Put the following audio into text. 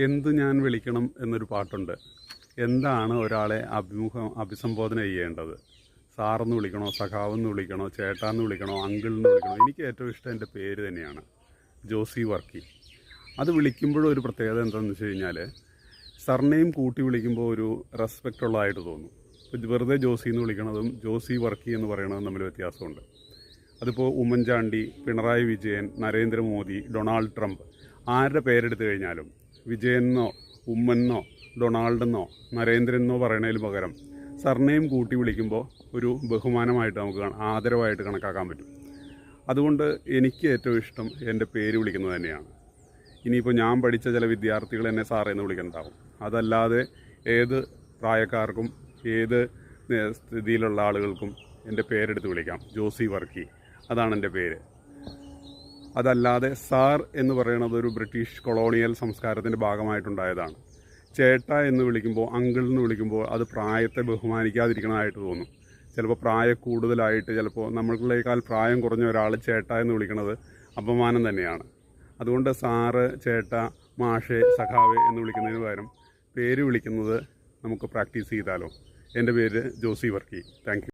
എന്ത് ഞാൻ വിളിക്കണം എന്നൊരു പാട്ടുണ്ട്. എന്താണ് ഒരാളെ അഭിസംബോധന ചെയ്യേണ്ടത്? സാറെന്ന് വിളിക്കണോ, സഖാവെന്ന് വിളിക്കണോ, ചേട്ടാന്ന് വിളിക്കണോ, അങ്കിളെന്ന് വിളിക്കണോ? എനിക്ക് ഏറ്റവും ഇഷ്ടം എൻ്റെ പേര് തന്നെയാണ്, ജോസി വർക്കി. അത് വിളിക്കുമ്പോഴും ഒരു പ്രത്യേകത എന്താണെന്ന് വെച്ച് കഴിഞ്ഞാൽ, സർനെയിം കൂട്ടി വിളിക്കുമ്പോൾ ഒരു റെസ്പെക്റ്റ് ഉള്ളതായിട്ട് തോന്നും. ഇപ്പോൾ വെറുതെ ജോസി എന്ന് വിളിക്കണതും ജോസി വർക്കി എന്ന് പറയുന്നതും തമ്മിൽ വ്യത്യാസമുണ്ട്. അതിപ്പോൾ ഉമ്മൻചാണ്ടി, പിണറായി വിജയൻ, നരേന്ദ്രമോദി, ഡൊണാൾഡ് ട്രംപ്, ആരുടെ പേരെടുത്തു കഴിഞ്ഞാലും വിജയനെന്നോ ഉമ്മനെന്നോ ഡൊണാൾഡെന്നോ നരേന്ദ്രനെന്നോ പറയണതിന് പകരം സർനെയിം കൂട്ടി വിളിക്കുമ്പോൾ ഒരു ബഹുമാനമായിട്ട് നമുക്ക് ആദരവായിട്ട് കണക്കാക്കാൻ പറ്റും. അതുകൊണ്ട് എനിക്ക് ഏറ്റവും ഇഷ്ടം എൻ്റെ പേര് വിളിക്കുന്നത് തന്നെയാണ്. ഇനിയിപ്പോൾ ഞാൻ പഠിച്ച ചില വിദ്യാർത്ഥികൾ എന്നെ സാറേന്ന് വിളിക്കുന്നുണ്ടാവും. അതല്ലാതെ ഏത് പ്രായക്കാർക്കും ഏത് സ്ഥിതിയിലുള്ള ആളുകൾക്കും എൻ്റെ പേരെടുത്ത് വിളിക്കാം, ജോസി വർക്കി. അതാണ് എൻ്റെ പേര്. അതല്ലാതെ സാർ എന്ന് പറയുന്നത് ഒരു ബ്രിട്ടീഷ് കൊളോണിയൽ സംസ്കാരത്തിൻ്റെ ഭാഗമായിട്ടുണ്ടായതാണ്. ചേട്ട എന്ന് വിളിക്കുമ്പോൾ, അങ്കിൾ എന്ന് വിളിക്കുമ്പോൾ അത് പ്രായത്തെ ബഹുമാനിക്കാതിരിക്കണമായിട്ട് തോന്നും. ചിലപ്പോൾ പ്രായം കൂടുതലായിട്ട്, ചിലപ്പോൾ നമ്മളേക്കാൾ പ്രായം കുറഞ്ഞ ഒരാൾ ചേട്ട എന്ന് വിളിക്കുന്നത് അപമാനം തന്നെയാണ്. അതുകൊണ്ട് സാറ്, ചേട്ട, മാഷെ, സഖാവെ എന്ന് വിളിക്കുന്നതിന് പകരം പേര് വിളിക്കുന്നത് നമുക്ക് പ്രാക്ടീസ് ചെയ്താലോ? എൻ്റെ പേര് ജോസി വർക്കി. Thank you.